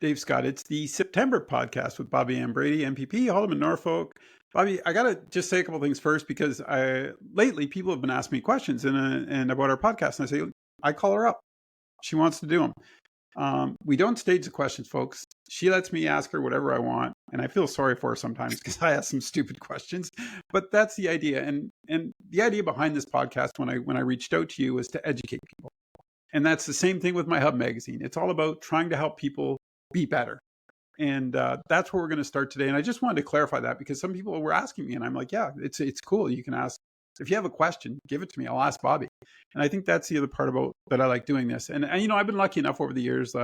Dave Scott. It's the September podcast with Bobbi and Brady, MPP, Haldeman, Norfolk. Bobbi, I got to just say a couple things first because lately people have been asking me questions and about our podcast. And I say, I call her up. She wants to do them. We don't stage the questions, folks. She lets me ask her whatever I want. And I feel sorry for her sometimes because I ask some stupid questions. But that's the idea. And the idea behind this podcast when I reached out to you was to educate people. And that's the same thing with my Hub magazine. It's all about trying to help people be better. And that's where we're going to start today. And I just wanted to clarify that because some people were asking me, and I'm like, yeah, it's cool. You can ask. If you have a question, give it to me. I'll ask Bobbi. And I think that's the other part about that I like doing this. And I've been lucky enough over the years.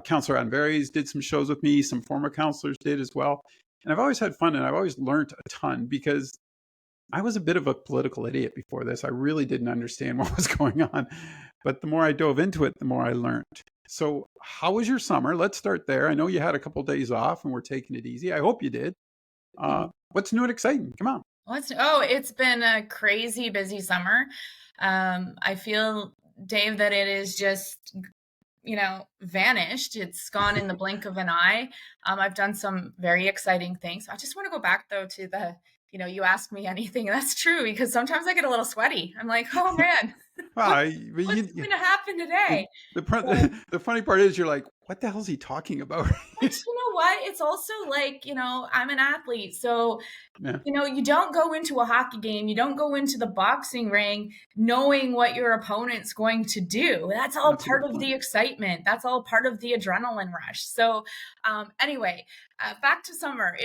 Councillor Anveries did some shows with me. Some former councillors did as well. And I've always had fun, and I've always learned a ton because I was a bit of a political idiot before this. I really didn't understand what was going on. But the more I dove into it, the more I learned. So how was your summer? Let's start there. I know you had a couple of days off and we're taking it easy. I hope you did. What's new and exciting? Come on. It's been a crazy busy summer. I feel, Dave, that it is just, vanished. It's gone in the blink of an eye. I've done some very exciting things. I just want to go back though to the, you ask me anything. That's true because sometimes I get a little sweaty. I'm like, oh man, what's going to happen today? The funny part is you're like, what the hell is he talking about? But you know what? It's also like, I'm an athlete. So, Yeah. You don't go into a hockey game. You don't go into the boxing ring knowing what your opponent's going to do. That's all part of the excitement. That's all part of the adrenaline rush. So anyway, back to summer.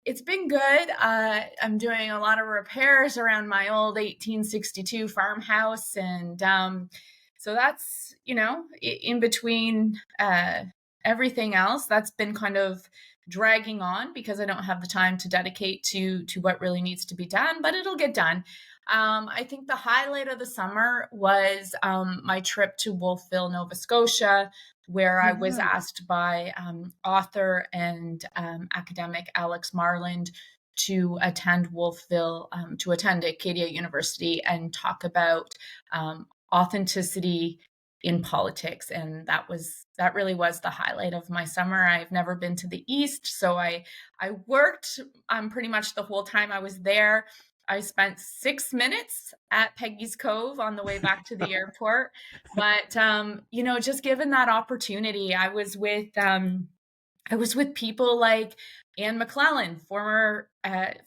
It's been good. I'm doing a lot of repairs around my old 1862 farmhouse. And so that's, in between everything else, that's been kind of dragging on because I don't have the time to dedicate to what really needs to be done, but it'll get done. I think the highlight of the summer was my trip to Wolfville, Nova Scotia, where I was asked by author and academic Alex Marland to attend Wolfville, to attend Acadia University and talk about authenticity in politics. And that really was the highlight of my summer. I've never been to the East, so I worked pretty much the whole time I was there. I spent 6 minutes at Peggy's Cove on the way back to the airport. But, just given that opportunity, I was with people like Anne McClellan, former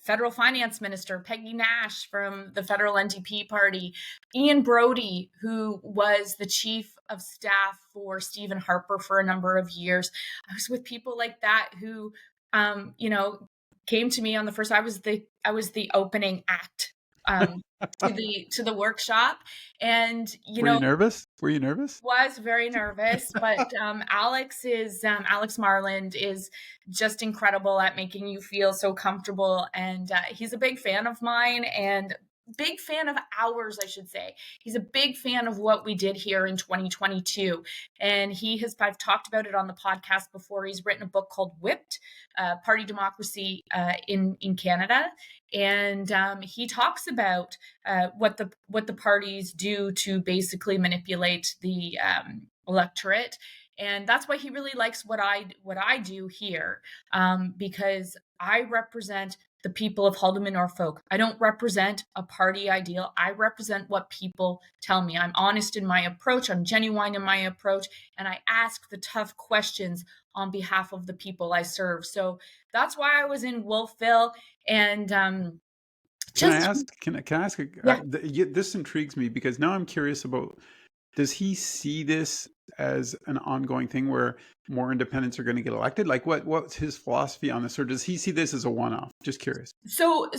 federal finance minister, Peggy Nash from the federal NDP party, Ian Brody, who was the chief of staff for Stephen Harper for a number of years. I was with people like that who, came to me on the first. I was the opening act to the workshop, and were you nervous? Was very nervous, but Alex Marland is just incredible at making you feel so comfortable, and he's a big fan of mine and big fan of ours, I should say. He's a big fan of what we did here in 2022. And I've talked about it on the podcast before. He's written a book called Whipped, Party Democracy in Canada. And he talks about what the parties do to basically manipulate the electorate. And that's why he really likes what I do here, because I represent the people of Haldeman, Norfolk. I don't represent a party ideal. I represent what people tell me. I'm honest in my approach. I'm genuine in my approach. And I ask the tough questions on behalf of the people I serve. So that's why I was in Wolfville. And can I ask? Yeah. This intrigues me because now I'm curious about, does he see this as an ongoing thing where more independents are going to get elected? Like what's his philosophy on this? Or does he see this as a one-off? Just curious. So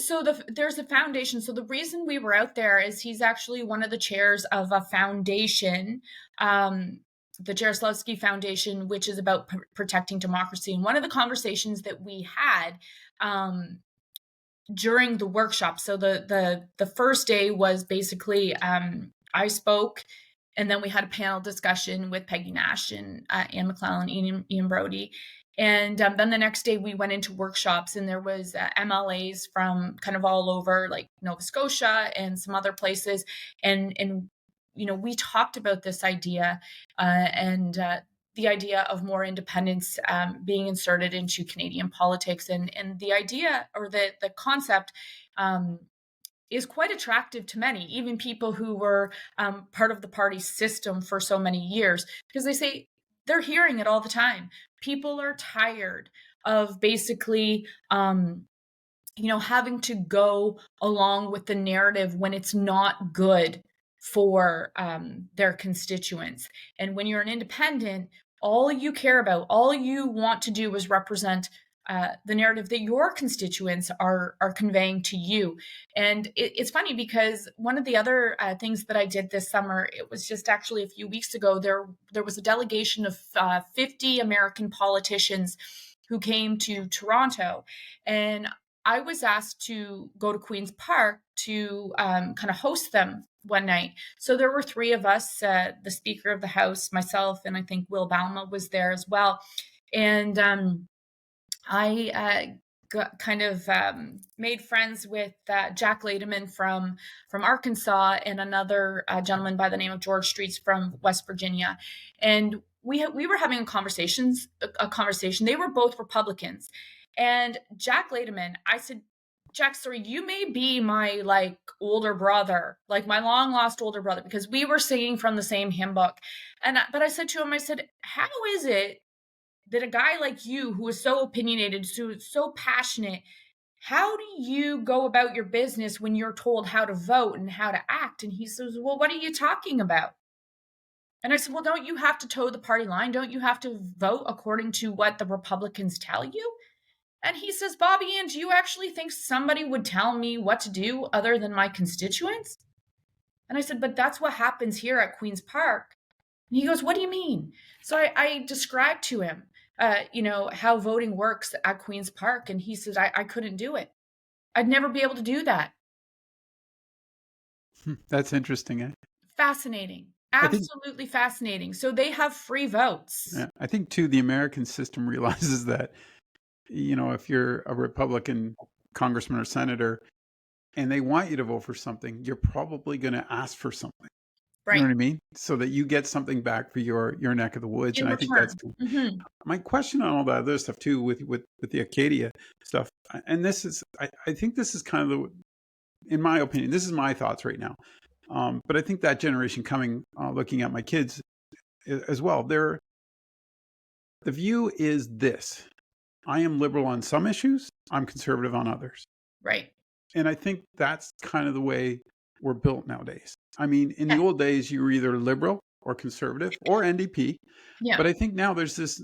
there's a foundation. So the reason we were out there is he's actually one of the chairs of a foundation, the Jaroslawski Foundation, which is about protecting democracy. And one of the conversations that we had during the workshop, so the first day was basically I spoke, and then we had a panel discussion with Peggy Nash and Anne McClellan, Ian Brody. And then the next day we went into workshops, and there was MLAs from kind of all over, like Nova Scotia and some other places. And we talked about this idea. And the idea of more independence being inserted into Canadian politics, and the idea or the concept is quite attractive to many, even people who were part of the party system for so many years, because they say they're hearing it all the time. People are tired of basically having to go along with the narrative when it's not good for their constituents. And when you're an independent, all you care about, all you want to do is represent the narrative that your constituents are conveying to you. And it's funny because one of the other things that I did this summer, it was just actually a few weeks ago, there was a delegation of 50 American politicians who came to Toronto, and I was asked to go to Queen's Park to kind of host them one night. So there were three of us, the Speaker of the House, myself, and I think Will Balma was there as well. And I kind of made friends with Jack Lademan from Arkansas, and another gentleman by the name of George Streets from West Virginia. And we were having a conversation. They were both Republicans. And Jack Lademan, I said, Jack, sorry, you may be my older brother, like my long lost older brother, because we were singing from the same hymn book. But I said to him, I said, how is it that a guy like you, who is so opinionated, so passionate, how do you go about your business when you're told how to vote and how to act? And he says, well, what are you talking about? And I said, well, don't you have to toe the party line? Don't you have to vote according to what the Republicans tell you? And he says, Bobbi, and do you actually think somebody would tell me what to do other than my constituents? And I said, but that's what happens here at Queen's Park. And he goes, what do you mean? So I described to him, how voting works at Queen's Park. And he says, I couldn't do it. I'd never be able to do that. That's interesting. Fascinating. I think, Absolutely fascinating. So they have free votes. yeah, I think too, the American system realizes that, if you're a Republican congressman or senator and they want you to vote for something, you're probably going to ask for something. Right. You know what I mean? So that you get something back for your neck of the woods. In And I think that's return. my question on all that other stuff too, with the Acadia stuff. And this is, I think this is kind of in my opinion, this is my thoughts right now. But I think that generation coming, looking at my kids as well, the view is this: I am liberal on some issues, I'm conservative on others. Right. And I think that's kind of the way we're built nowadays. I mean, in the Yeah. old days, you were either liberal or conservative or NDP. Yeah. But I think now there's this,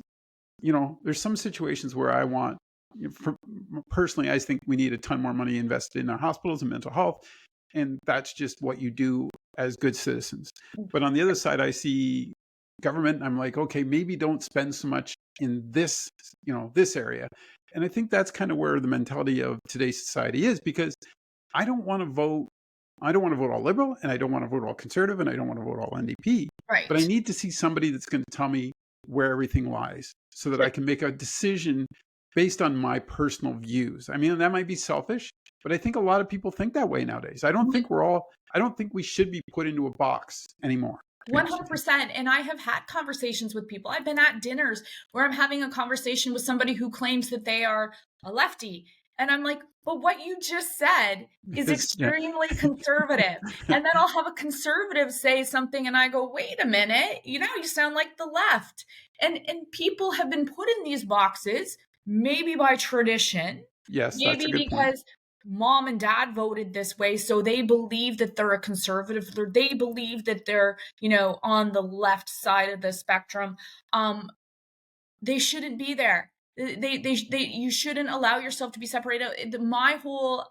there's some situations where I want, personally, I think we need a ton more money invested in our hospitals and mental health. And that's just what you do as good citizens. But on the other side, I see government, I'm like, okay, maybe don't spend so much in this, this area. And I think that's kind of where the mentality of today's society is, because I don't want to vote all liberal, and I don't want to vote all conservative, and I don't want to vote all NDP. Right. But I need to see somebody that's going to tell me where everything lies so that I can make a decision based on my personal views. I mean, that might be selfish, but I think a lot of people think that way nowadays. I don't think we should be put into a box anymore. 100%. And I have had conversations with people. I've been at dinners where I'm having a conversation with somebody who claims that they are a lefty. And I'm like, but what you just said is extremely conservative. And then I'll have a conservative say something and I go, wait a minute, you sound like the left. And people have been put in these boxes, maybe by tradition. Yes, maybe that's a good because point. Mom and dad voted this way, so they believe that they're a conservative, they believe that they're, on the left side of the spectrum. They shouldn't be there. You shouldn't allow yourself to be separated. My whole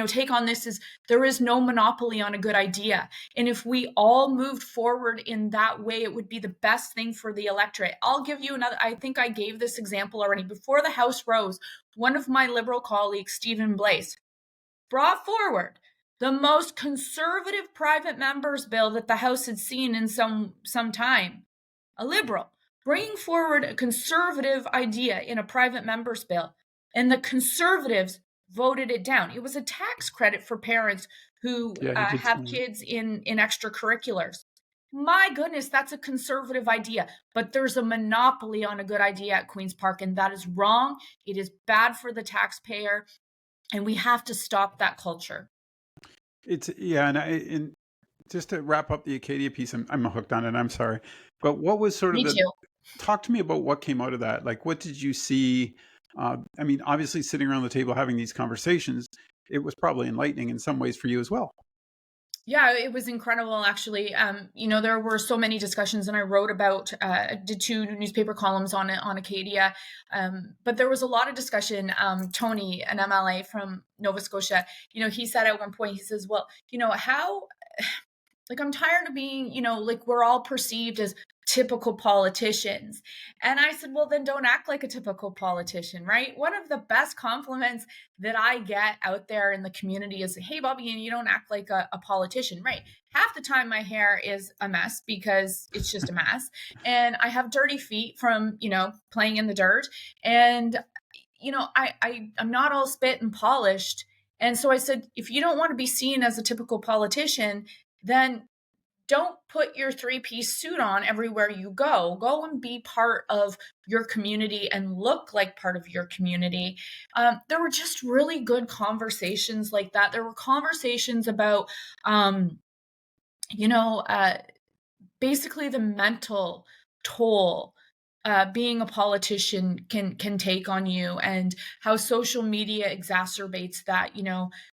take on this is there is no monopoly on a good idea. And if we all moved forward in that way, it would be the best thing for the electorate. I'll give you another. I think I gave this example already. Before the House rose, one of my liberal colleagues, Stephen Blaise, brought forward the most conservative private members bill that the House had seen in some time. A liberal bringing forward a conservative idea in a private members bill. And the conservatives voted it down. It was a tax credit for parents who have kids in extracurriculars. My goodness, that's a conservative idea. But there's a monopoly on a good idea at Queen's Park, and that is wrong. It is bad for the taxpayer, and we have to stop that culture. It's yeah, and just to wrap up the Acadia piece, I'm hooked on it. I'm sorry, but what was sort of Me the too. talk to me about what came out of that? Like, what did you see? I mean, obviously, sitting around the table having these conversations, it was probably enlightening in some ways for you as well. Yeah, it was incredible actually. There were so many discussions and I wrote about did two newspaper columns on it on Acadia. But there was a lot of discussion. Tony, an MLA from Nova Scotia, he said at one point, he says, well, how like I'm tired of being, like we're all perceived as typical politicians. And I said, well, then don't act like a typical politician, right? One of the best compliments that I get out there in the community is, hey, Bobby, and you don't act like a politician, right? Half the time my hair is a mess because it's just a mess. And I have dirty feet from, playing in the dirt. And, I'm not all spit and polished. And so I said, if you don't want to be seen as a typical politician, then don't put your three-piece suit on everywhere you go. Go and be part of your community and look like part of your community. There were just really good conversations like that. There were conversations about, you know, uh, basically the mental toll being a politician can take on you, and how social media exacerbates that.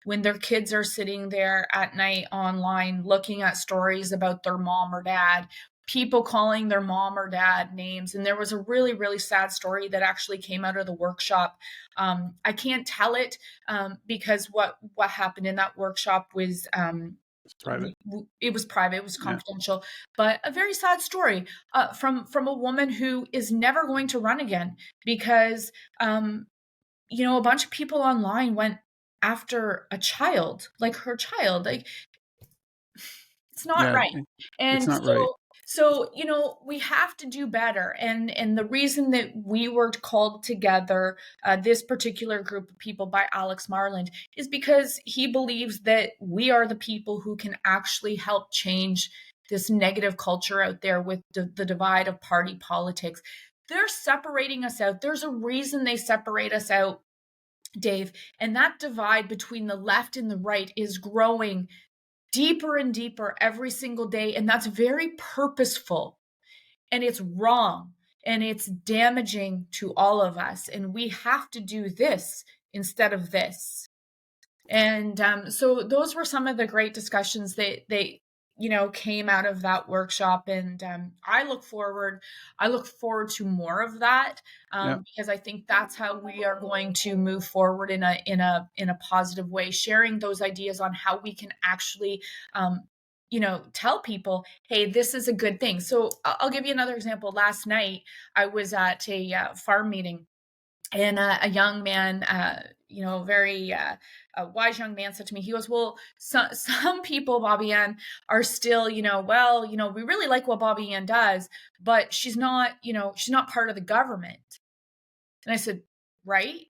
When their kids are sitting there at night online looking at stories about their mom or dad, people calling their mom or dad names. And there was a really, really sad story that actually came out of the workshop. I can't tell it because what happened in that workshop was It's private. it was private, it was Yeah. confidential, but a very sad story from a woman who is never going to run again because a bunch of people online went after a child, like her child, like it's not Yeah. right. It's And not right. we have to do better. And the reason that we were called together, this particular group of people by Alex Marland, is because he believes that we are the people who can actually help change this negative culture out there with the divide of party politics. They're separating us out. There's a reason they separate us out, Dave. And that divide between the left and the right is growing deeper and deeper every single day. And that's very purposeful, and it's wrong, and it's damaging to all of us. And we have to do this instead of this. And so those were some of the great discussions that they came out of that workshop. And I look forward to more of that, Yeah. because I think that's how we are going to move forward in a positive way, sharing those ideas on how we can actually tell people, hey, this is a good thing. So I'll give you another example. Last night I was at a farm meeting, and a young man, very a wise young man, said to me, he goes, well, some people, Bobby Ann, are still, well, we really like what Bobby Ann does, but she's not part of the government. And I said, right?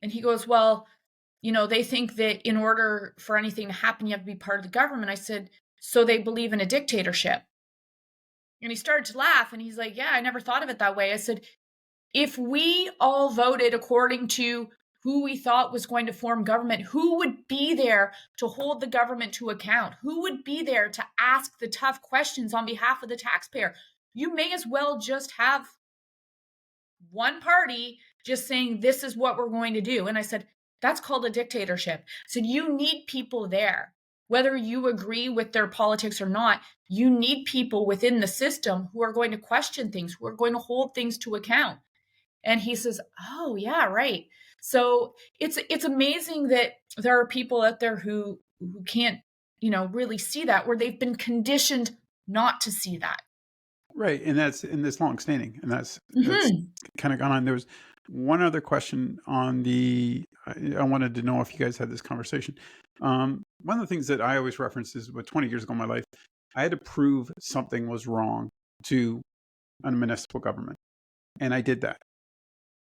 And he goes, well, they think that in order for anything to happen, you have to be part of the government. I said, so they believe in a dictatorship? And he started to laugh, and he's like, yeah, I never thought of it that way. I said, if we all voted according to who we thought was going to form government, who would be there to hold the government to account? Who would be there to ask the tough questions on behalf of the taxpayer? You may as well just have one party just saying, this is what we're going to do. And I said, that's called a dictatorship. So you need people there. Whether you agree with their politics or not, you need people within the system who are going to question things, who are going to hold things to account. And he says, oh yeah, right. So it's amazing that there are people out there who can't really see that, where they've been conditioned not to see that. Right, and that's long standing, and that's Hmm. kind of gone on. There was one other question on the. I wanted to know if you guys had this conversation. One of the things that I always reference is, what 20 years ago in my life, I had to prove something was wrong to a municipal government, and I did that.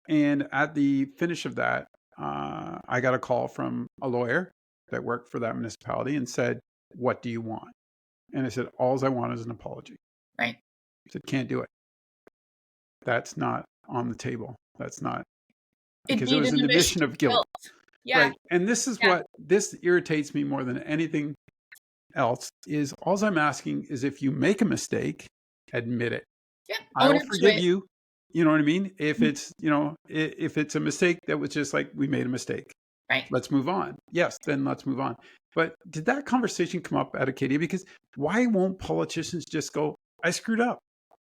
And at the finish of that, I got a call from a lawyer that worked for that municipality and said, "What do you want?" And I said, all I want is an apology. Right. I said, can't do it. That's not on the table. That's not, It because it was needed an admission admission of of guilt. guilt. Yeah. Right. And this is Yeah. what this irritates me more than anything else is all I'm asking is if you make a mistake, admit it. Yeah. Own I'll up to forgive it. you. You know what I mean? If Mm. it's, if it's a mistake that was just like, we made a mistake, Right. let's move on. Yes, then let's move on. But did that conversation come up at Acadia? Because why won't politicians just go, I screwed up?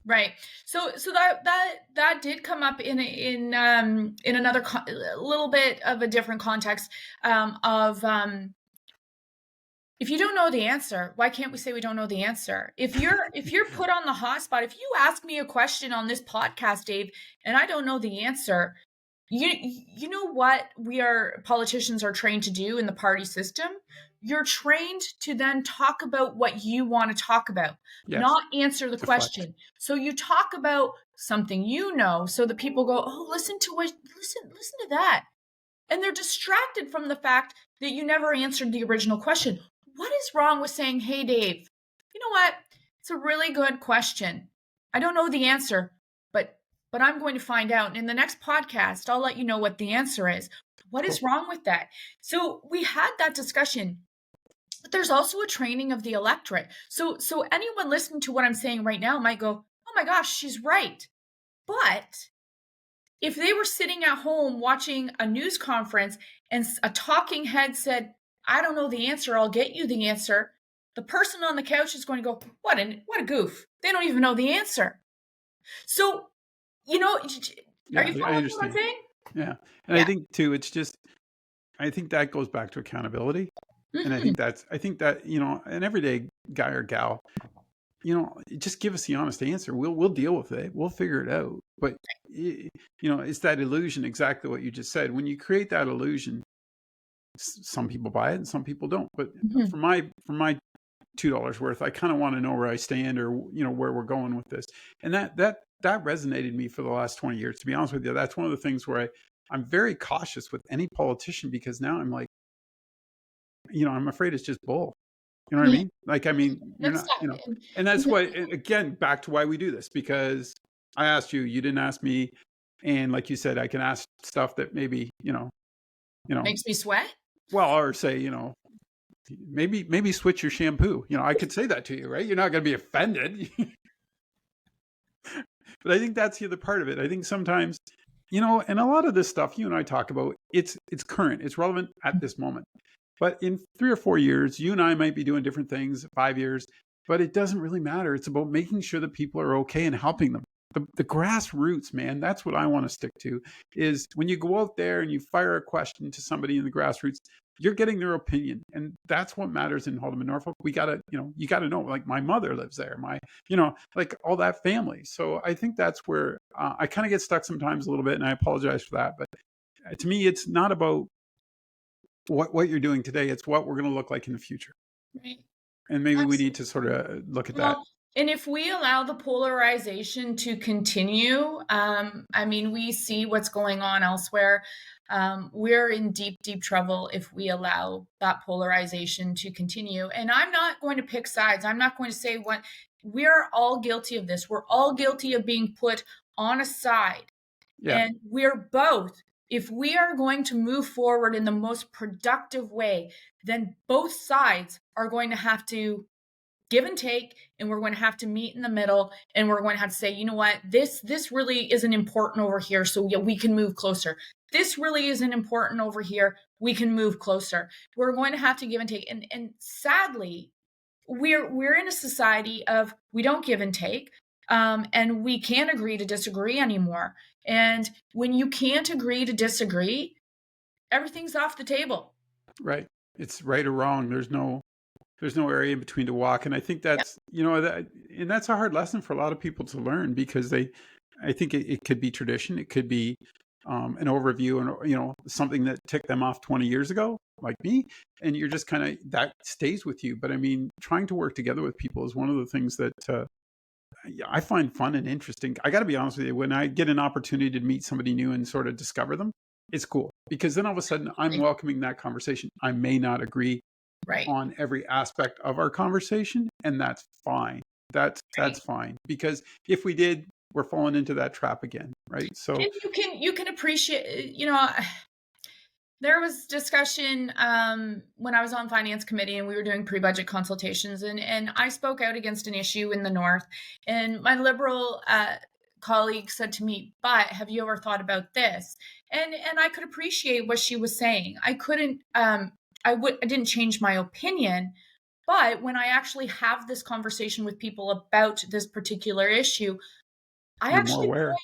Right. So that did come up in another a little bit of a different context of if you don't know the answer, why can't we say we don't know the answer? If you're put on the hot spot, if you ask me a question on this podcast, Dave, and I don't know the answer, you know what politicians are trained to do in the party system? You're trained to then talk about what you want to talk about, Yes. not answer the Deflect. question. So you talk about something so that people go, "Oh, listen to that." And they're distracted from the fact that you never answered the original question. What is wrong with saying, "Hey, Dave, you know what? It's a really good question. I don't know the answer, but I'm going to find out. And in the next podcast, I'll let you know what the answer is." What is wrong with that? So we had that discussion. But there's also a training of the electorate. So anyone listening to what I'm saying right now might go, "Oh my gosh, she's right." But if they were sitting at home watching a news conference and a talking head said, "I don't know the answer, I'll get you the answer," the person on the couch is going to go, what a goof. They don't even know the answer. So, are you Yeah, I following what I'm understand. saying? Yeah. And I think too, it's just, I think that goes back to accountability. And I Mhm. think that, an everyday guy or gal, just give us the honest answer. We'll deal with it. We'll figure it out. But it's that illusion, exactly what you just said. When you create that illusion, some people buy it and some people don't. But Mhm. for my $2 worth, I kind of want to know where I stand, or where we're going with this. And that resonated me for the last 20 years. To be honest with you, that's one of the things where I'm very cautious with any politician, because now I'm like, I'm afraid it's just bull. You know what I Yeah, mean? Like, I mean, you're that's not, tough. and that's why, and again, back to why we do this, because I asked you, you didn't ask me. And like you said, I can ask stuff that maybe, Makes me sweat. well, or say, maybe switch your shampoo. I could say that to you, right? You're not going to be offended. But I think that's the other part of it. I think sometimes, and a lot of this stuff you and I talk about, it's current, it's relevant at this moment. But in 3 or 4 years, you and I might be doing different things, 5 years, but it doesn't really matter. It's about making sure that people are okay and helping them. The grassroots, man, that's what I want to stick to, is when you go out there and you fire a question to somebody in the grassroots, you're getting their opinion. And that's what matters in Haldeman, Norfolk. We got to, you got to know, like, my mother lives there, like all that family. So I think that's where I kind of get stuck sometimes a little bit, and I apologize for that. But to me, it's not about what you're doing today. It's what we're going to look like in the future. Right. And maybe we need Absolutely. to sort of look at that. Well, and if we allow the polarization to continue, I mean, we see what's going on elsewhere. We're in deep, deep trouble if we allow that polarization to continue. And I'm not going to pick sides. I'm not going to say what we're all guilty of this. We're all guilty of being put on a side. Yeah. And we're both. If we are going to move forward in the most productive way, then both sides are going to have to give and take, and we're going to have to meet in the middle, and we're going to have to say, you know what, this really isn't important over here, so yeah, we can move closer. This really isn't important over here, we can move closer. We're going to have to give and take. And sadly, we're in a society of we don't give and take, and we can't agree to disagree anymore. And when you can't agree to disagree, everything's off the table. Right. It's right or wrong. There's no area in between to walk. And I think Yeah. that's, and that's a hard lesson for a lot of people to learn, because I think it could be tradition. It could be an overview, and, something that ticked them off 20 years ago, like me. And you're just kind of, that stays with you. But I mean, trying to work together with people is one of the things that I find fun and interesting. I got to be honest with you, when I get an opportunity to meet somebody new and sort of discover them, it's cool, because then all of a sudden I'm welcoming that conversation. I may not agree Right. on every aspect of our conversation, and that's fine. That's Right. fine, because if we did, we're falling into that trap again, right? So And you can appreciate, there was discussion when I was on finance committee and we were doing pre-budget consultations, and I spoke out against an issue in the north, and my liberal colleague said to me, "But have you ever thought about this?" And I could appreciate what she was saying. I couldn't I didn't change my opinion, but when I actually have this conversation with people about this particular issue, I you're more actually aware.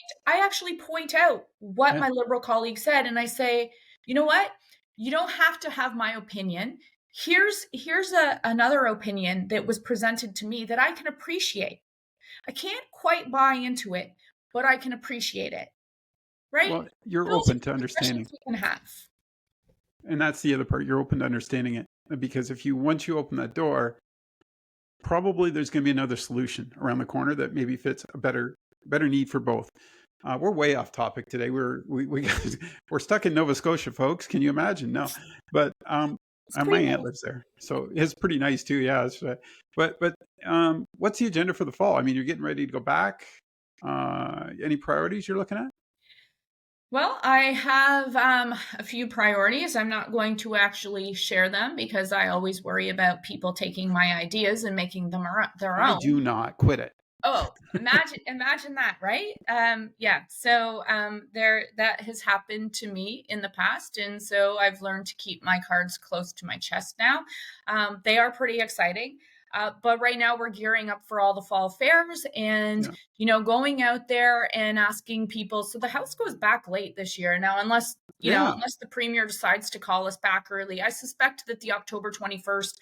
point out what Yeah. my liberal colleague said, and I say, "You know what? You don't have to have my opinion. Here's another opinion that was presented to me that I can appreciate. I can't quite buy into it, but I can appreciate it." Right? Well, you're Those are open to the understanding. discussions we can have. And that's the other part. You're open to understanding it, because if you once you open that door, probably there's going to be another solution around the corner that maybe fits a better need for both. We're way off topic today. We're stuck in Nova Scotia, folks. Can you imagine? No, but It's pretty my aunt nice. lives there, so it's pretty nice too. Yeah, but what's the agenda for the fall? I mean, you're getting ready to go back. Any priorities you're looking at? Well, I have a few priorities. I'm not going to actually share them because I always worry about people taking my ideas and making them their I own. do not quit it. Oh, imagine that, right? Yeah. So there that has happened to me in the past, and so I've learned to keep my cards close to my chest now. They are pretty exciting. But right now we're gearing up for all the fall fairs, and Yeah, going out there and asking people. So the house goes back late this year now, unless yeah. unless the premier decides to call us back early. I suspect that the October 21st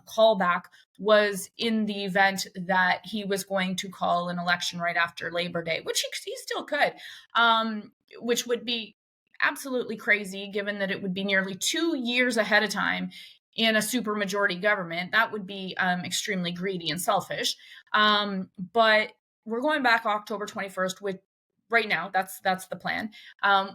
callback was in the event that he was going to call an election right after Labor Day, which he still could, which would be absolutely crazy given that it would be nearly 2 years ahead of time in a supermajority government. That would be extremely greedy and selfish. But we're going back October 21st with right now. That's the plan,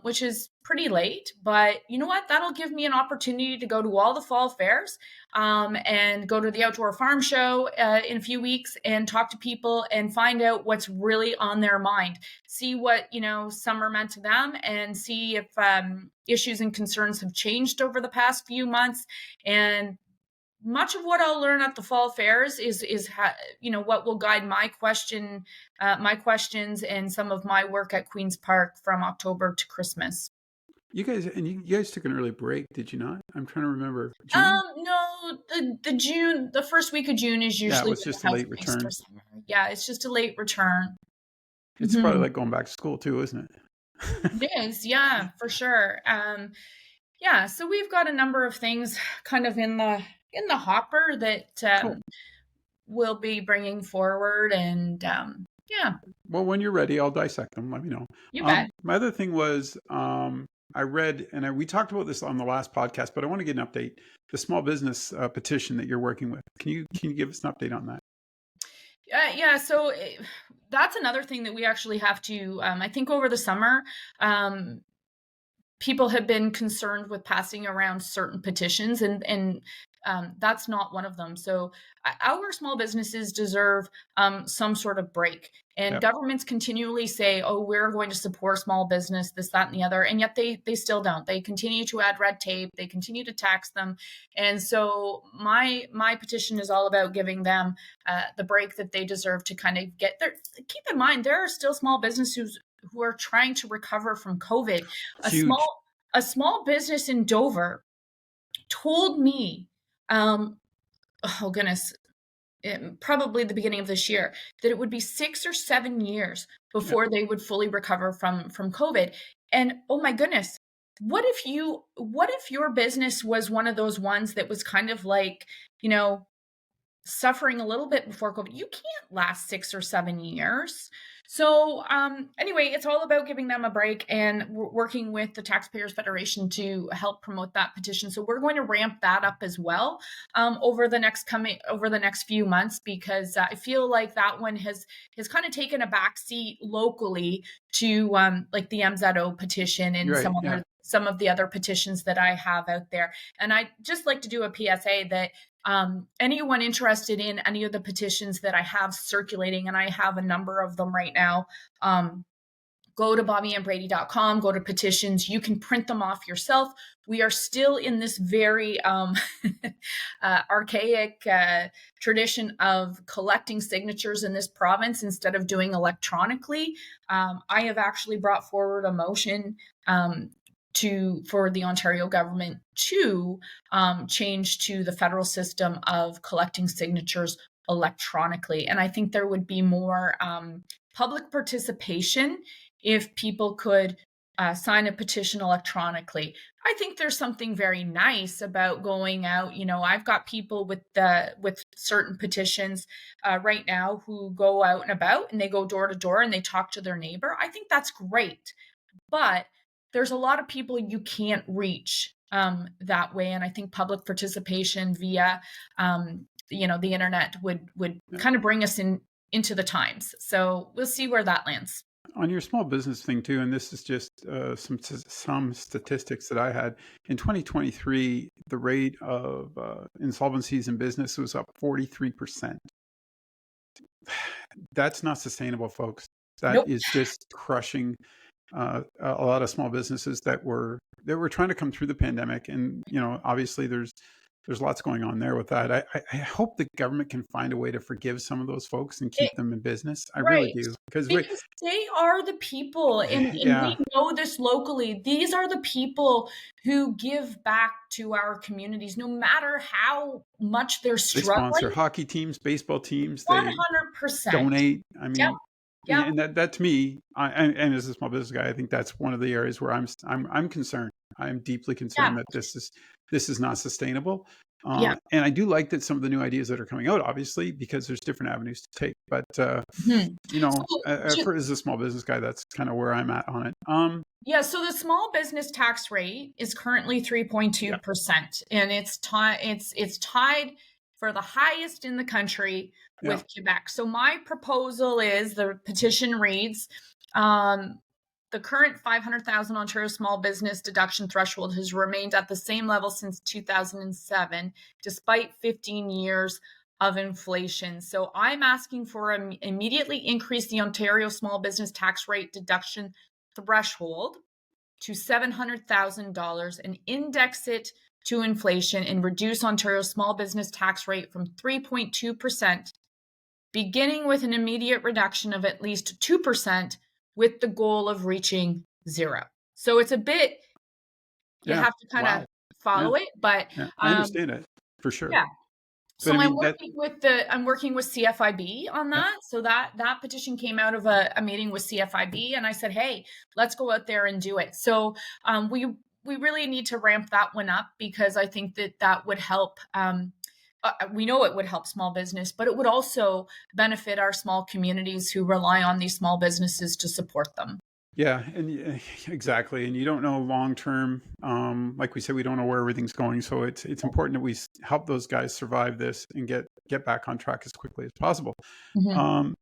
which is pretty late. But you know what? That'll give me an opportunity to go to all the fall fairs, and go to the outdoor farm show in a few weeks and talk to people and find out what's really on their mind. See what summer meant to them, and see if issues and concerns have changed over the past few months. And much of what I'll learn at the fall fairs is what will guide my questions and some of my work at Queen's Park from October to Christmas. You guys took an early break, did you not? I'm trying to remember. June? No, the first week of June is Yeah, it usually was when just the a house late breaks for return. summer. Yeah, it's just a late return. It's probably Mhm. like going back to school too, isn't it? It is, yeah, for sure. Yeah, so we've got a number of things kind of in the hopper that Cool. we'll be bringing forward, and yeah, Well, when you're ready, I'll dissect them. Let me know. you bet. My other thing was, I read, and we talked about this on the last podcast, but I want to get an update. The small business petition that you're working with. Can you give us an update on that? Yeah, so that's another thing that we actually have to. I think over the summer, people have been concerned with passing around certain petitions, and that's not one of them. So our small businesses deserve some sort of break, and Yep. governments continually say, oh, we're going to support small business, this, that, and the other, and yet they still don't. They continue to add red tape, they continue to tax them. And so my petition is all about giving them the break that they deserve to kind of get there. Keep in mind, there are still small businesses who are trying to recover from COVID. A Huge. small business in Dover told me, oh goodness, probably the beginning of this year, that it would be 6 or 7 years Yep. before they would fully recover from COVID. And oh my goodness, what if your business was one of those ones that was kind of like, suffering a little bit before COVID? You can't last 6 or 7 years. So anyway, it's all about giving them a break, and we're working with the Taxpayers Federation to help promote that petition. So we're going to ramp that up as well over the next few months, because I feel like that one has kind of taken a backseat locally to like the MZO petition and You're right. some Yeah. some of the other petitions that I have out there. And I just like to do a PSA that anyone interested in any of the petitions that I have circulating, and I have a number of them right now, go to bobbyandbrady.com, go to petitions. You can print them off yourself. We are still in this very archaic tradition of collecting signatures in this province instead of doing electronically. I have actually brought forward a motion for the Ontario government to change to the federal system of collecting signatures electronically. And I think there would be more public participation if people could sign a petition electronically. I think there's something very nice about going out. I've got people with certain petitions right now who go out and about, and they go door to door and they talk to their neighbor. I think that's great, but there's a lot of people you can't reach that way, and I think public participation via the internet would kind of bring us into the times. So we'll see where that lands. On your small business thing too, and this is just some statistics that I had in 2023, the rate of insolvencies in business was up 43%. That's not sustainable, folks. That Nope. is just crushing a lot of small businesses that were trying to come through the pandemic. And obviously there's lots going on there with that. I hope the government can find a way to forgive some of those folks and keep them in business. I really Right. do, because they are the people, and we know this locally. These are the people who give back to our communities, no matter how much they're they struggling. sponsor hockey teams, baseball teams. 100%. They donate. I mean, Yep. and that to me, and as a small business guy, I think that's one of the areas where I'm concerned. I'm deeply concerned that this is not sustainable. And I do like that some of the new ideas that are coming out, obviously, because there's different avenues to take. But as a small business guy, that's kind of where I'm at on it. So the small business tax rate is currently 3.2%, and it's tied for the highest in the country with Quebec. So my proposal is, the petition reads, the current 500,000 Ontario small business deduction threshold has remained at the same level since 2007, despite 15 years of inflation. So I'm asking for immediately increase the Ontario small business tax rate deduction threshold to $700,000 and index it to inflation, and reduce Ontario's small business tax rate from 3.2%, beginning with an immediate reduction of at least 2%, with the goal of reaching zero. So it's a bit, you have to kind of follow it, but I understand it for sure. Yeah. So But I I'm mean, working with CFIB on that. So that petition came out of a meeting with CFIB, and I said, hey, let's go out there and do it. So we really need to ramp that one up, because I think that would help. We know it would help small business, but it would also benefit our small communities who rely on these small businesses to support them. Yeah, and exactly. And you don't know long term. Like we said, we don't know where everything's going. So it's important that we help those guys survive this and get back on track as quickly as possible. Mm-hmm.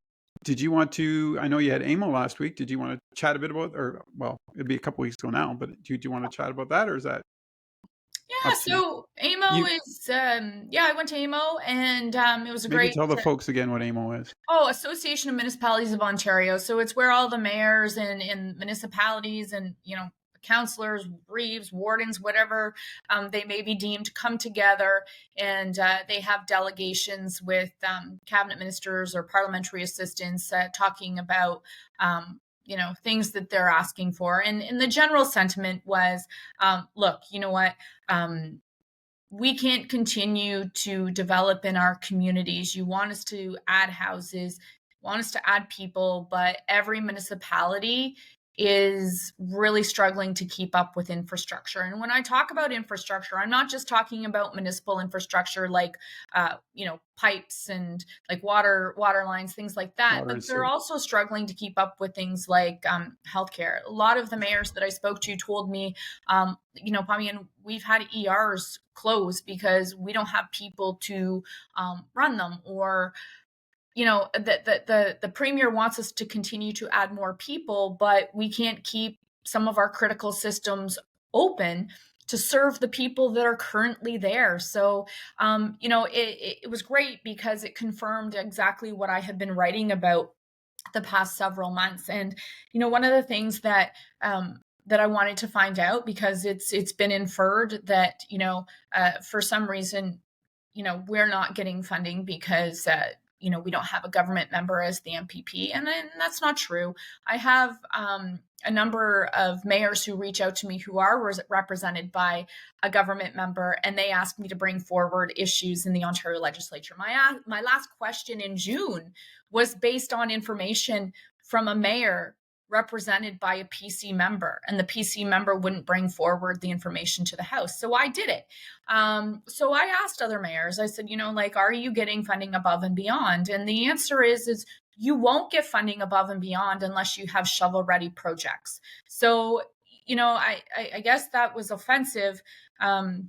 Did you want to? I know you had AMO last week. Did you want to chat a bit about, or well, it'd be a couple weeks ago now, but do you want to chat about that, or is that? Yeah, so AMO is, I went to AMO, and it was a maybe great. Tell the folks again what AMO is. Oh, Association of Municipalities of Ontario. So it's where all the mayors and municipalities and, councillors, reeves, wardens, whatever they may be deemed, come together, and they have delegations with cabinet ministers or parliamentary assistants talking about things that they're asking for. And the general sentiment was, look, you know what? We can't continue to develop in our communities. You want us to add houses, want us to add people, but every municipality is really struggling to keep up with infrastructure. And when I talk about infrastructure, I'm not just talking about municipal infrastructure like pipes and like water lines, things like that, but they're also struggling to keep up with things like healthcare. A lot of the mayors that I spoke to told me, Bobbi, and we've had ERs close because we don't have people to run them, or the premier wants us to continue to add more people, but we can't keep some of our critical systems open to serve the people that are currently there. So, it was great because it confirmed exactly what I had been writing about the past several months. And, one of the things that I wanted to find out, because it's been inferred that, for some reason, we're not getting funding because, we don't have a government member as the MPP. And that's not true. I have a number of mayors who reach out to me who are represented by a government member, and they ask me to bring forward issues in the Ontario legislature. My last question in June was based on information from a mayor represented by a PC member, and the PC member wouldn't bring forward the information to the House. So I did it. So I asked other mayors, I said, are you getting funding above and beyond? And the answer is you won't get funding above and beyond unless you have shovel-ready projects. So, I guess that was offensive, to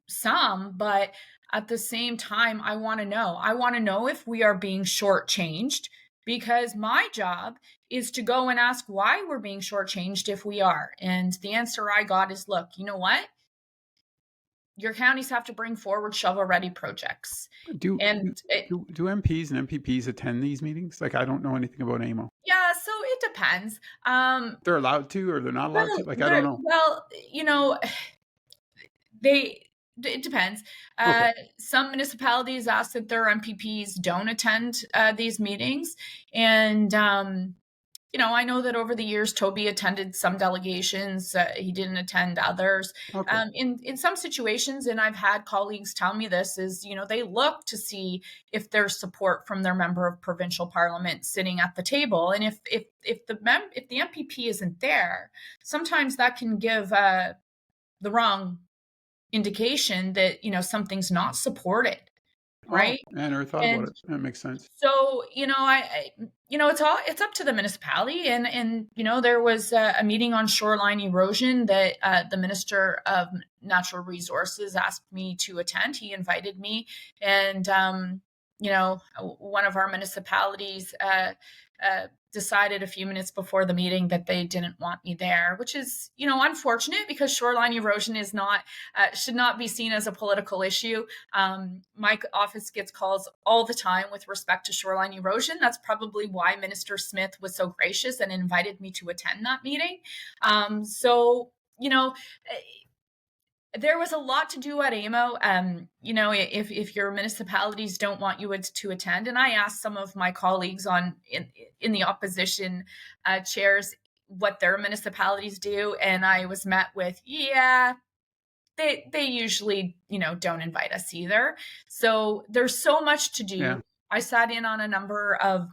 some, but at the same time, I want to know. I want to know if we are being shortchanged, because my job is to go and ask why we're being shortchanged if we are. And the answer I got is, look, you know what? Your counties have to bring forward shovel-ready projects. Do And do MPs and MPPs attend these meetings? Like, I don't know anything about AMO. yeah, so it depends. They're allowed to, or they're not allowed to? Like, I don't know. Well, they it depends. Okay. Some municipalities ask that their MPPs don't attend these meetings, and I know that over the years, Toby attended some delegations. He didn't attend others. Okay. In some situations, and I've had colleagues tell me this, is they look to see if there's support from their member of provincial parliament sitting at the table, and if the MPP isn't there, sometimes that can give the wrong indication that something's not supported, Oh, right? I never thought about And it. That makes sense. so, it's up to the municipality, and there was a meeting on shoreline erosion that the Minister of Natural Resources asked me to attend. He invited me, and one of our municipalities decided a few minutes before the meeting that they didn't want me there, which is unfortunate, because shoreline erosion is not should not be seen as a political issue. My office gets calls all the time with respect to shoreline erosion. That's probably why Minister Smith was so gracious and invited me to attend that meeting. So there was a lot to do at AMO. If your municipalities don't want you to attend, and I asked some of my colleagues in the opposition chairs what their municipalities do, and I was met with, yeah, they usually don't invite us either. So there's so much to do. Yeah. I sat in on a number of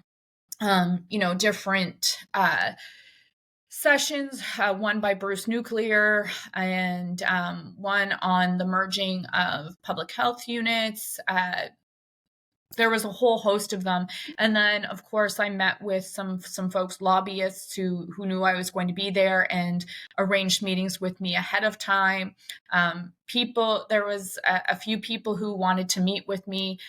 different sessions, one by Bruce Nuclear, and one on the merging of public health units. There was a whole host of them. And then, of course, I met with some folks, lobbyists who knew I was going to be there, and arranged meetings with me ahead of time. There was a few people who wanted to meet with me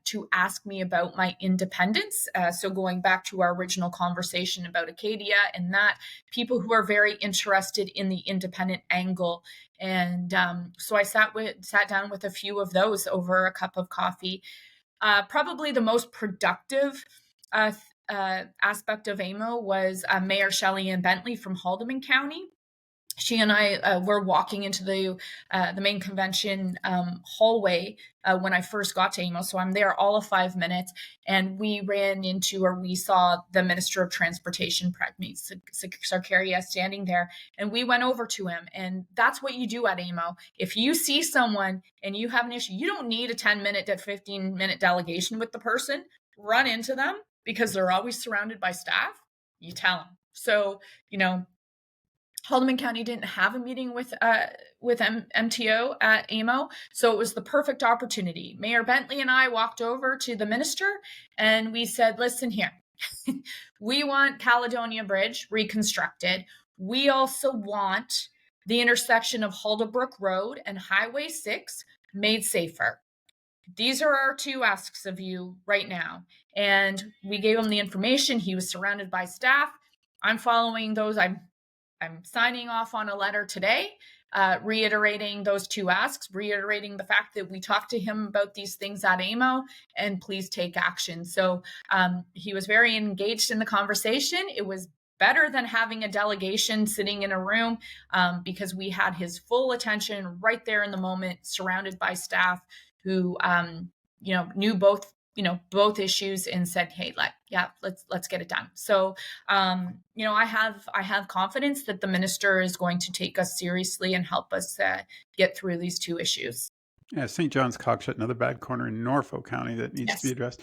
to ask me about my independence. So going back to our original conversation about Acadia, and that, people who are very interested in the independent angle. And so I sat down with a few of those over a cup of coffee. Probably the most productive aspect of AMO was Mayor Shelley Ann Bentley from Haldimand County. She and I were walking into the main convention hallway when I first got to AMO. So I'm there all of 5 minutes, and we saw the Minister of Transportation, Pragmeet Sarkaria, standing there, and we went over to him. And that's what you do at AMO. If you see someone and you have an issue, you don't need a 10-minute to 15-minute delegation with the person. Run into them, because they're always surrounded by staff. You tell them. So, Haldimand County didn't have a meeting with MTO at AMO, so it was the perfect opportunity. Mayor Bentley and I walked over to the minister, and we said, listen here, we want Caledonia Bridge reconstructed. We also want the intersection of Haldebrook Road and Highway 6 made safer. These are our two asks of you right now. And we gave him the information. He was surrounded by staff. I'm following those. I'm I'm signing off on a letter today, reiterating those two asks, reiterating the fact that we talked to him about these things at AMO, and please take action. So he was very engaged in the conversation. It was better than having a delegation sitting in a room, because we had his full attention right there in the moment, surrounded by staff who knew both issues and said, hey, let's get it done. So I have confidence that the minister is going to take us seriously and help us get through these two issues. Yeah, St. John's Cockshut, another bad corner in Norfolk County that needs to be Yes. addressed.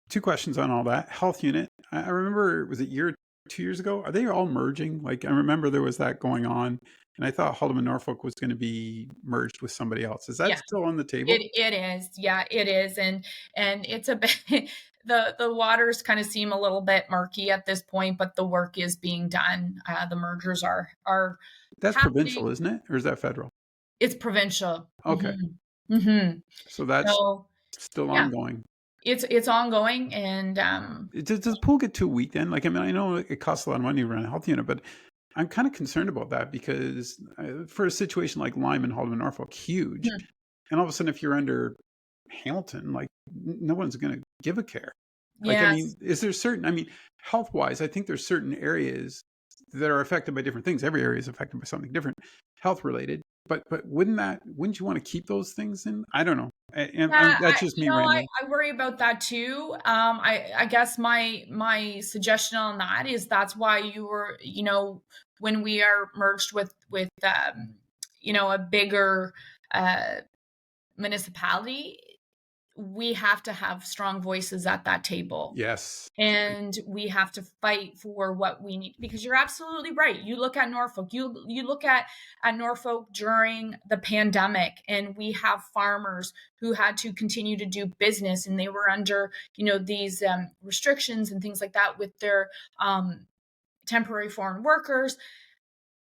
Two questions on all that. Health unit. I remember, was it a year, 2 years ago? Are they all merging? Like, I remember there was that going on, and I thought Haldeman Norfolk was going to be merged with somebody else. Is that Yeah, still on the table? it is. Yeah, it is. And it's a bit, the waters kind of seem a little bit murky at this point, but the work is being done. The mergers are That's provincial, happening. isn't it? Or is that federal? It's provincial. Okay. So that's So still yeah, ongoing. it's ongoing. And Does the pool get too weak then? Like, I mean, I know it costs a lot of money to run a health unit, but I'm kind of concerned about that because for a situation like Lyme, Haldeman, Norfolk, huge. hmm, And all of a sudden, if you're under Hamilton, like no one's going to give a care. Like, I mean, yes. is there certain, I mean, health wise, I think there's certain areas that are affected by different things. Every area is affected by something different, health related. But wouldn't you want to keep those things in? I don't know. Yeah, That's just me rambling. I worry about that too. I guess my suggestion on that is that's why when we are merged with a bigger uh, municipality, we have to have strong voices at that table, Yes. and we have to fight for what we need, because you're absolutely right. You look at Norfolk, you look at Norfolk during the pandemic, and we have farmers who had to continue to do business, and they were under these restrictions and things like that with their temporary foreign workers.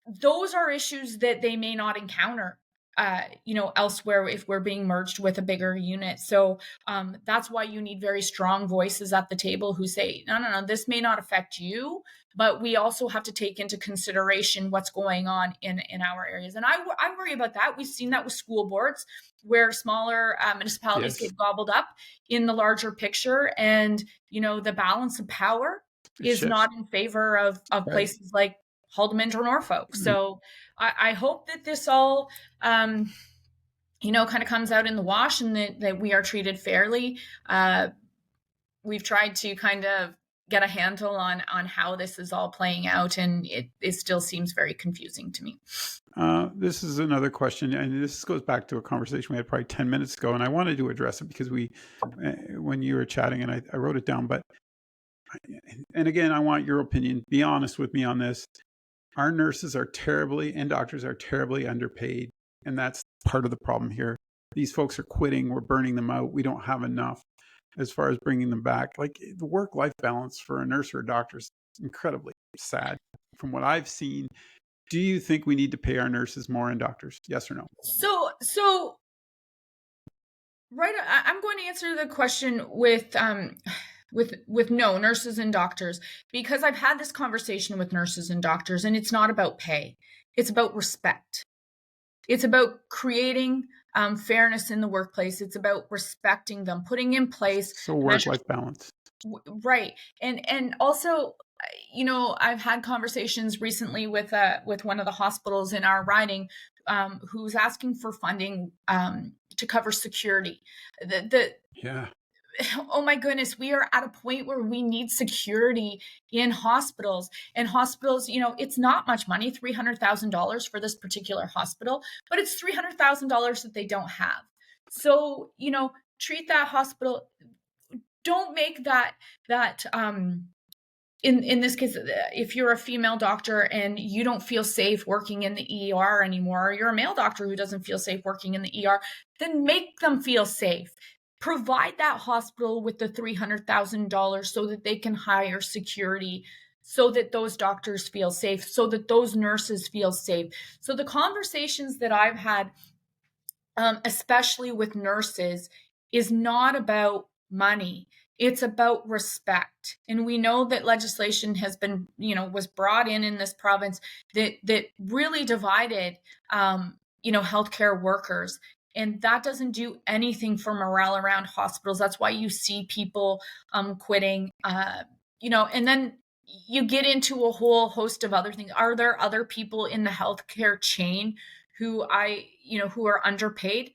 Those are issues that they may not encounter elsewhere if we're being merged with a bigger unit. So that's why you need very strong voices at the table who say, no, this may not affect you, but we also have to take into consideration what's going on in our areas. And I worry about that. We've seen that with school boards, where smaller municipalities Yes. get gobbled up in the larger picture, and the balance of power It is shifts. not in favor of Right. places like Haldeman or Norfolk. Mm. So I hope that this all, kind of comes out in the wash, and that we are treated fairly. We've tried to kind of get a handle on how this is all playing out, and it still seems very confusing to me. This is another question, and this goes back to a conversation we had probably 10 minutes ago, and I wanted to address it because when you were chatting, and I wrote it down, but, and again, I want your opinion. Be honest with me on this. Our nurses are terribly, and doctors are terribly underpaid, and that's part of the problem here. These folks are quitting. We're burning them out. We don't have enough as far as bringing them back. Like, the work-life balance for a nurse or a doctor is incredibly sad from what I've seen. Do you think we need to pay our nurses more and doctors? Yes or no? So right, I'm going to answer the question with no, nurses and doctors, because I've had this conversation with nurses and doctors, and it's not about pay. It's about respect. It's about creating fairness in the workplace. It's about respecting them, putting in place So measures. work-life balance. Right. And also, I've had conversations recently with one of the hospitals in our riding, who's asking for funding to cover security. The Yeah. Oh my goodness, we are at a point where we need security in hospitals. And hospitals, it's not much money, $300,000 for this particular hospital, but it's $300,000 that they don't have. So, treat that hospital. Don't make that in this case, if you're a female doctor and you don't feel safe working in the ER anymore, or you're a male doctor who doesn't feel safe working in the ER, then make them feel safe. Provide that hospital with the $300,000 so that they can hire security, so that those doctors feel safe, so that those nurses feel safe. So the conversations that I've had, especially with nurses, is not about money. It's about respect. And we know that legislation has been, was brought in this province that really divided, healthcare workers. And that doesn't do anything for morale around hospitals. That's why you see people quitting, and then you get into a whole host of other things. Are there other people in the healthcare chain who are underpaid?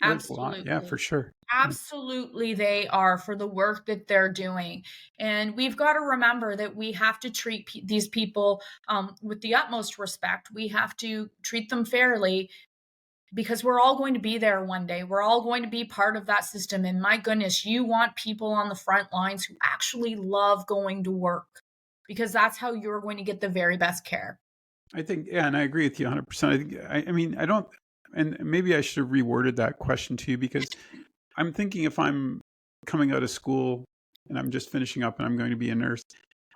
There's a lot. Yeah, for Absolutely. sure. Yeah. Absolutely, they are for the work that they're doing. And we've got to remember that we have to treat these people with the utmost respect. We have to treat them fairly because we're all going to be there one day. We're all going to be part of that system. And my goodness, you want people on the front lines who actually love going to work because that's how you're going to get the very best care. I think, yeah, and I agree with you 100%. I mean, I don't, and maybe I should have reworded that question to you because I'm thinking if I'm coming out of school and I'm just finishing up and I'm going to be a nurse,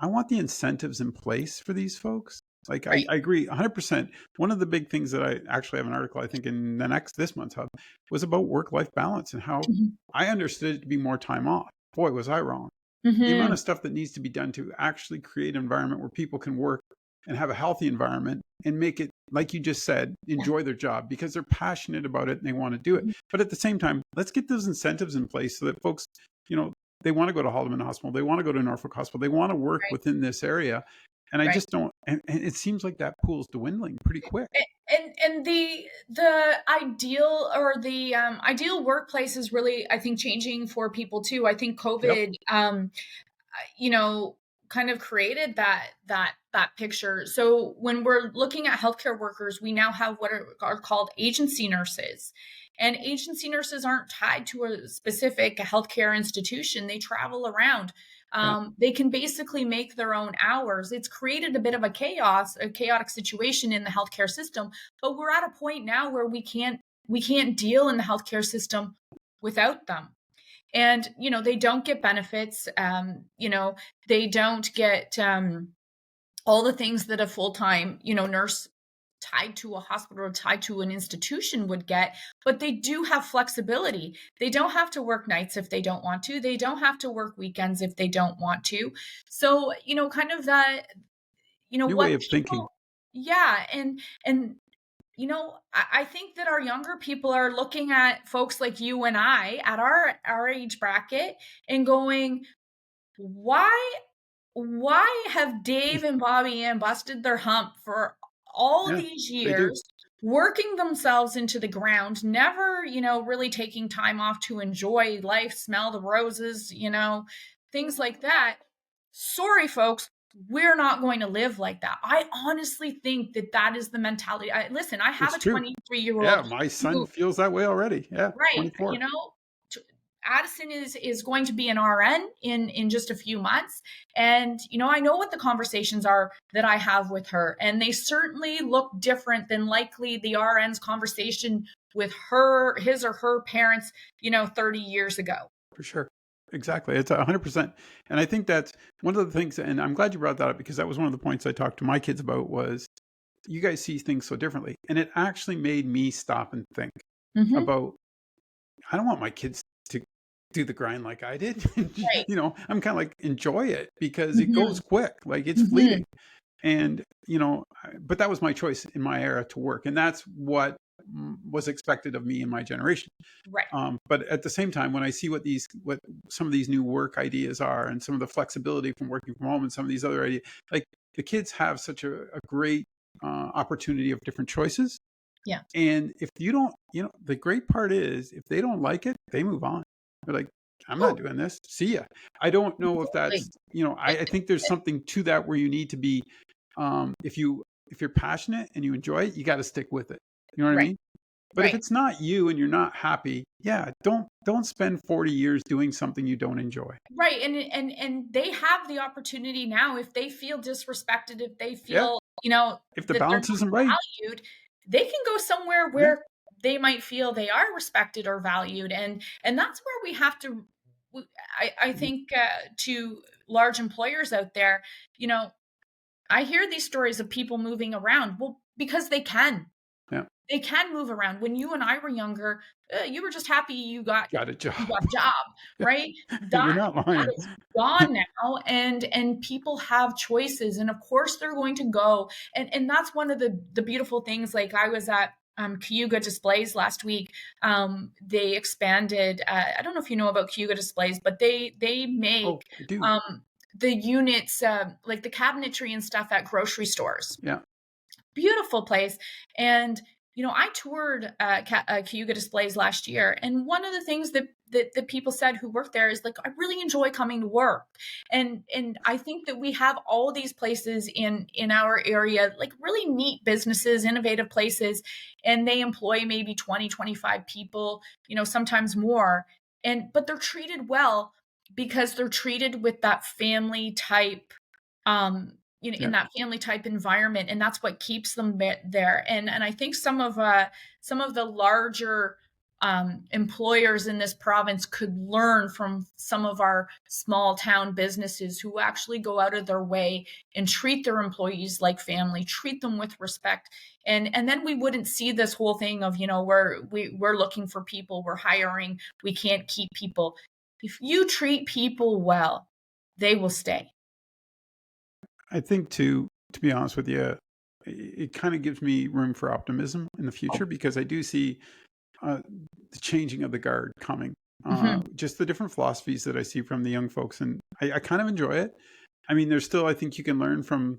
I want the incentives in place for these folks. Like Right. I agree 100%. One of the big things that I actually have an article, I think in this month's hub, was about work-life balance and how Mhm. I understood it to be more time off. Boy, was I wrong. The amount Mhm. of stuff that needs to be done to actually create an environment where people can work and have a healthy environment and make it, like you just said, Yeah. enjoy their job because they're passionate about it and they want to do it. Mhm. But at the same time, let's get those incentives in place so that folks, you know, they want to go to Haldeman Hospital, they want to go to Norfolk Hospital, they want to work Right. within this area. And I Right. just don't, and it seems like that pool's dwindling pretty quick. And the ideal or the ideal workplace is really, I think, changing for people too. I think Yep. COVID you know kind of created that picture. So when we're looking at healthcare workers, we now have what are called agency nurses. And agency nurses aren't tied to a specific healthcare institution. They travel around. Yeah. They can basically make their own hours. It's created a bit of a chaotic situation in the healthcare system. But we're at a point now where we can't deal in the healthcare system without them. And they don't get benefits. They don't get all the things that a full-time nurse tied to a hospital or tied to an institution would get, but they do have flexibility. They don't have to work nights if they don't want to. They don't have to work weekends if they don't want to. So kind of that, New what way of thinking. people. Yeah. And I think that our younger people are looking at folks like you and I at our age bracket and going, why have Dave and Bobby Ann busted their hump for all Yeah, these they do. years, working themselves into the ground, never, really taking time off to enjoy life, smell the roses, things like that. Sorry, folks, we're not going to live like that. I honestly think that that is the mentality. Listen, I have It's a true. 23-year-old Yeah, my son who, feels that way already. Yeah, right, 24. t- Addison is going to be an RN in just a few months, and I know what the conversations are that I have with her, and they certainly look different than likely the RN's conversation with his or her parents, 30 years ago. For sure. Exactly. It's 100%. And I think that's one of the things, and I'm glad you brought that up because that was one of the points I talked to my kids about was you guys see things so differently. And it actually made me stop and think Hmm. about, I don't want my kids to do the grind like I did. Right. I'm kind of like, enjoy it because it goes Hmm. quick, like it's Hmm. fleeting. And, but that was my choice in my era to work. And that's what was expected of me in my generation. Right. But at the same time, when I see what some of these new work ideas are, and some of the flexibility from working from home, and some of these other ideas, like the kids have such a great opportunity of different choices. Yeah. And if you don't, the great part is if they don't like it, they move on. They're like, I'm not Oh, doing this. See ya. I don't know if absolutely. that's, I think there's something to that where you need to be, if you're passionate and you enjoy it, you got to stick with it. You know what I Right. mean? But if Right. it's not you and you're not happy, yeah, don't spend 40 years doing something you don't enjoy. Right. And they have the opportunity now, if they feel disrespected, if they Yeah. feel, If the that they're balance isn't right. not valued, they can go somewhere Yeah. where they might feel they are respected or valued. And that's where we have to, I Mhm. think, to large employers out there, you know, I hear these stories of people moving around. Well, because they can. Yeah. They can move around. When you and I were younger, you were just happy Got a you job. got a job, right? You're That not that lying. is gone now, and people have choices, and of course they're going to go, and that's one of the beautiful things. Like I was at Cayuga Displays last week. They expanded. I don't know if you know about Cayuga Displays, but they make Oh, I do. um, the units, like the cabinetry and stuff at grocery stores. Yeah. Beautiful place. And I toured Cayuga Displays last year, and one of the things that the people said who worked there is like, I really enjoy coming to work, and I think that we have all these places in our area, like really neat businesses, innovative places, and they employ maybe 20, 25 people, sometimes more, but they're treated well because they're treated with that family type, in Yeah. that family type environment, and that's what keeps them there. And I think some of the larger employers in this province could learn from some of our small town businesses who actually go out of their way and treat their employees like family, treat them with respect, and then we wouldn't see this whole thing of, we're looking for people, we're hiring, we can't keep people. If you treat people well, they will stay. I think to be honest with you, it kind of gives me room for optimism in the future because I do see uh, the changing of the guard coming. Mhm. Just the different philosophies that I see from the young folks, and I kind of enjoy it. I mean, there's still, I think you can learn from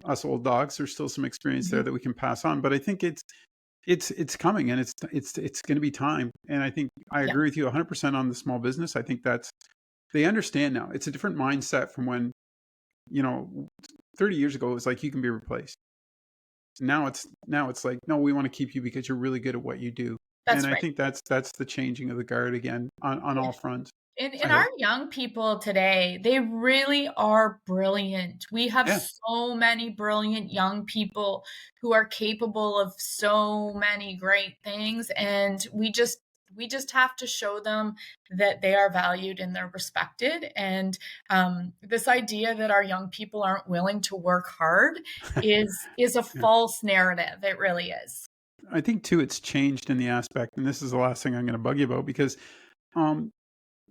us old dogs. There's still some experience there Mhm. that we can pass on, but I think it's coming, and it's going to be time. And I think I Yeah, agree with you 100% on the small business. I think that's they understand now. It's a different mindset from when, you know 30 years ago it was like you can be replaced. Now it's like, no, we want to keep you because you're really good at what you do. And that's I right. think that's the changing of the guard again on Yeah. all fronts. And I our hope. young people today, they really are brilliant. We have Yeah. so many brilliant young people who are capable of so many great things, and we just have to show them that they are valued and they're respected. And this idea that our young people aren't willing to work hard is a Yeah. false narrative. It really is. I think too it's changed in the aspect, and this is the last thing I'm going to bug you about because um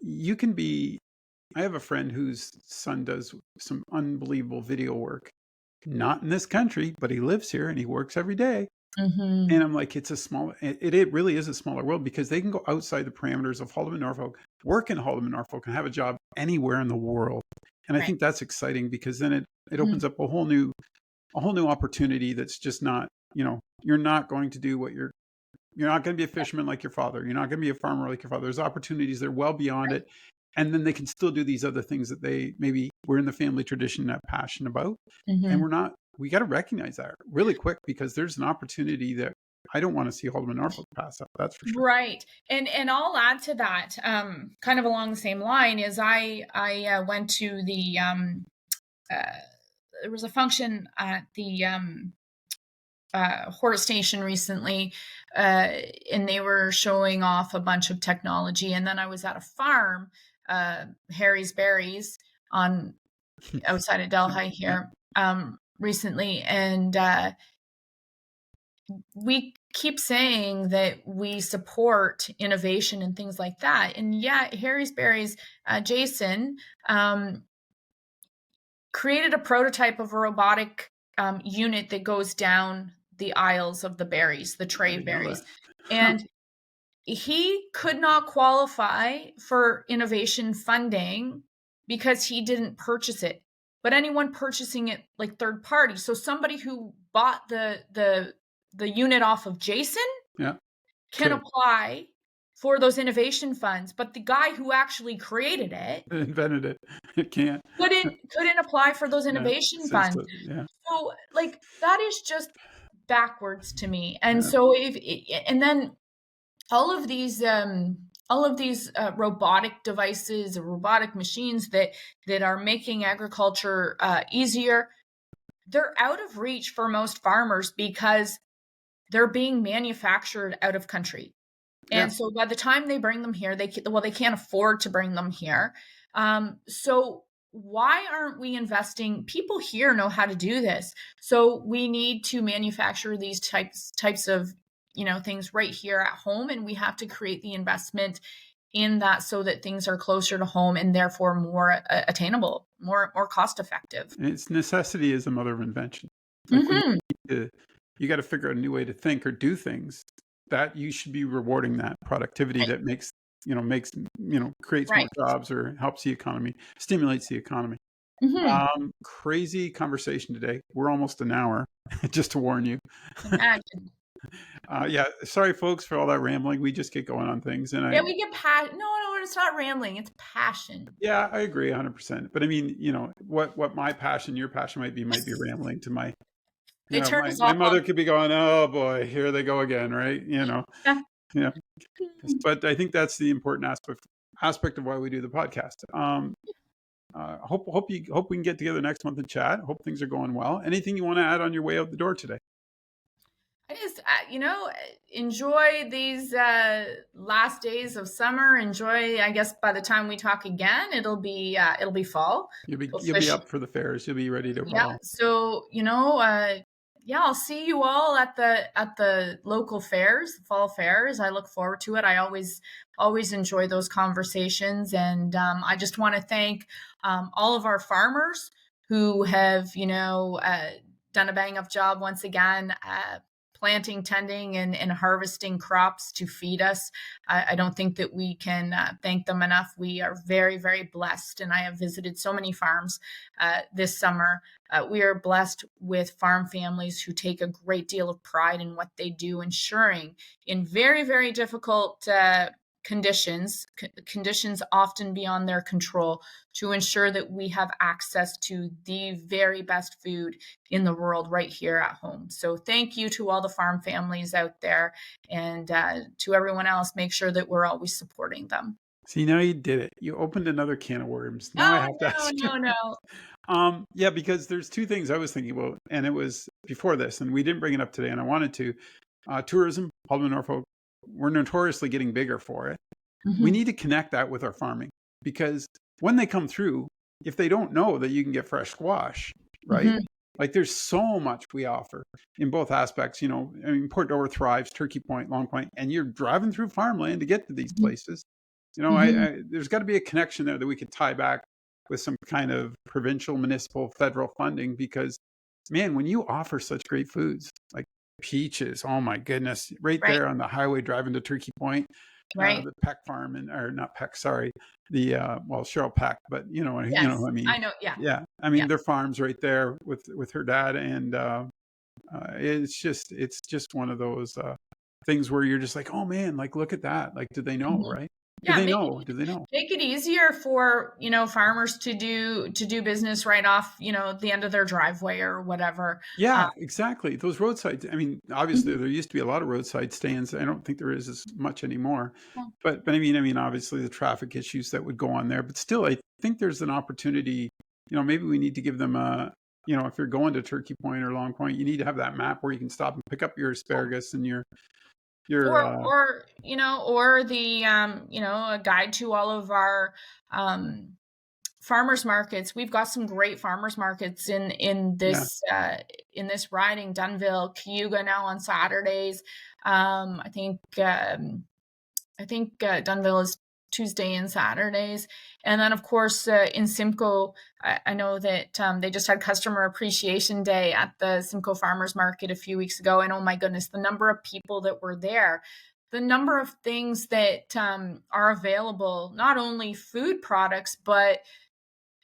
you can be I have a friend whose son does some unbelievable video work. Not in this country, but he lives here and he works every day. And Hmm. I'm like, it really is a smaller world because they can go outside the parameters of Haldeman Norfolk, work in Haldeman Norfolk, and have a job anywhere in the world. And I Right. think that's exciting because then it opens Mhm. up a whole new opportunity that's just not, you're not going to do what you're not going to be a Yeah. fisherman like your father. You're not going to be a farmer like your father. There's opportunities that are well beyond Right. it. And then they can still do these other things that they maybe were in the family tradition that passion about. And Hmm. we got to recognize that really quick because there's an opportunity that I don't want to see Haldeman Norfolk pass up. That's for sure. Right. And I'll add to that, kind of along the same line, is I went to uh, there was a function at the horse station recently, and they were showing off a bunch of technology. And then I was at a farm, Harry's Berries, on outside of Delhi Yeah. here, recently, and we keep saying that we support innovation and things like that. And yeah, Harry's Berries, Jason, um, created a prototype of a robotic unit that goes down the aisles of the berries, the I tray of didn't know berries. that. Huh. And he could not qualify for innovation funding because he didn't purchase it. But anyone purchasing it, like third party, so somebody who bought the unit off of Jason Yeah. can Could apply for those innovation funds, but the guy who actually created it invented it. It can't. couldn't apply for those Yeah. innovation funds. So, yeah. So, like, that is just backwards to me. And Yeah. so and then all of these robotic devices, robotic machines that are making agriculture easier, they're out of reach for most farmers because they're being manufactured out of country. Yeah. And so by the time they bring them here, they can't afford to bring them here. So why aren't we investing? People here know how to do this. So we need to manufacture these types of things right here at home, and we have to create the investment in that so that things are closer to home and therefore more attainable, more cost effective. And it's necessity is the mother of invention. Like when Hmm. you got to figure out a new way to think or do things, that you should be rewarding that productivity Right. that creates more Right. jobs or helps the economy, stimulates the economy. Hmm. Crazy conversation today. We're almost an hour, just to warn you. Imagine. Yeah, sorry folks for all that rambling. We just get going on things, and Yeah, we get no, it's not rambling, it's passion. yeah, I agree 100%. But I mean, what my passion, your passion might be rambling to my, They turned my us my off on. mother could be going, oh boy, here they go again, right? Yeah. But I think that's the important aspect of why we do the podcast. Hope we can get together next month and chat. Hope things are going well. Anything you want to add on your way out the door today? I just, enjoy these last days of summer. Enjoy, I guess, by the time we talk again, it'll be fall. You'll be up for the fairs. You'll be ready to Yeah. roll. So, yeah, I'll see you all at the local fairs, fall fairs. I look forward to it. I always enjoy those conversations, and I just want to thank all of our farmers who have, done a bang up job once again. Planting, tending, and harvesting crops to feed us. I don't think that we can thank them enough. We are very, very blessed, and I have visited so many farms this summer. We are blessed with farm families who take a great deal of pride in what they do, ensuring in very, very difficult conditions often beyond their control, to ensure that we have access to the very best food in the world right here at home. So thank you to all the farm families out there, and to everyone else, make sure that we're always supporting them. See, now you did it. You opened another can of worms. Now I Oh, have to no, ask you. no, no. Yeah, because there's two things I was thinking about, and it was before this, and we didn't bring it up today, and I wanted to. Tourism, Halton, Norfolk, we're notoriously getting bigger for it. We Hmm. need to connect that with our farming, because when they come through, if they don't know that you can get fresh squash, right? Hmm. Like there's so much we offer in both aspects. I mean, Port Dover thrives, Turkey Point, Long Point, and you're driving through farmland to get to these places. Hmm. There's got to be a connection there that we could tie back with some kind of provincial, municipal, federal funding, because man, when you offer such great foods like peaches, oh my goodness, right Right, there on the highway driving to Turkey Point, right. the Peck farm, or not Peck, sorry, the Cheryl Peck, but Yes, who I mean. I know. Yeah, Yeah, I yeah. mean their farms right there with her dad, and it's just one of those things where you're just like, oh man, like look at that, like do they know, Mhm. right? Do Yeah, they know? Do they know? make it easier for, farmers to do business right off, the end of their driveway or whatever. Uh, Yeah, exactly. Those roadsides. I mean, obviously mhm. there used to be a lot of roadside stands. I don't think there is as much anymore. Yeah. But I mean, obviously the traffic issues that would go on there. But still, I think there's an opportunity. Maybe we need to give them if you're going to Turkey Point or Long Point, you need to have that map where you can stop and pick up your asparagus and your Or the a guide to all of our um farmers markets. We've got some great farmers markets yeah. in this riding: Dunville, Cayuga now on Saturdays. I think Dunville is Tuesday and Saturdays. And then, of course, in Simcoe, I know that they just had Customer Appreciation Day at the Simcoe Farmers Market a few weeks ago. And oh my goodness, the number of people that were there, the number of things that are available, not only food products, but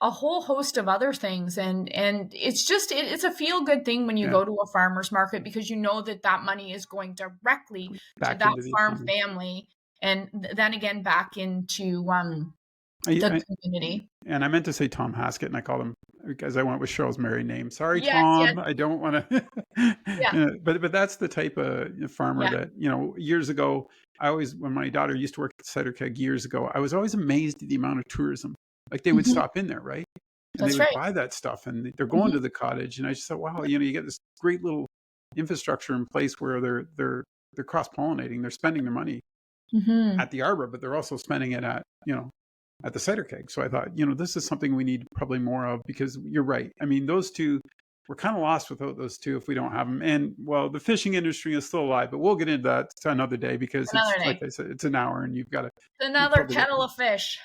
a whole host of other things. And it's a feel good thing when you Yeah. go to a farmer's market, because you know that that money is going directly to Back that into the farm economy. family, and then again back into I, the I community. and I meant to say Tom Haskett, and I called him because I went with Cheryl's married name. Sorry, Yes, yes. Tom. I don't want to. Yeah, But that's the type of farmer yeah. that years ago. When my daughter used to work at the cider keg years ago, I was always amazed at the amount of tourism. Like they would Mhm. stop in there, right? And they That's would right. buy that stuff, and they're going to Mhm. the cottage. And I just thought, wow, you get this great little infrastructure in place where they're cross pollinating. They're spending their money Mhm. at the arbor, but they're also spending it at the cider keg. So I thought, this is something we need probably more of, because you're right. I mean, those two, we're kind of lost without those two if we don't have them. And well, the fishing industry is still alive, but we'll get into that another day because it's Another like day. I said, it's an hour and you've Another probably got kettle of fish.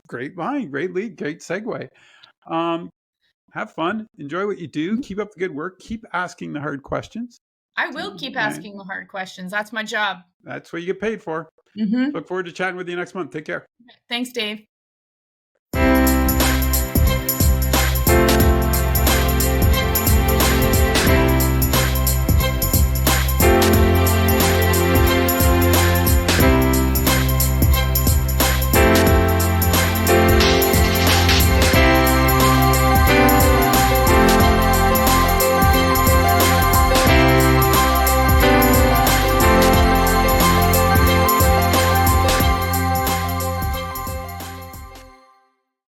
great line, great lead, great segue. Have fun, enjoy what you do, keep up the good work, keep asking the hard questions. I will keep asking the hard questions. That's my job. That's what you get paid for. Mm-hmm. Look forward to chatting with you next month. Take care. Thanks, Dave.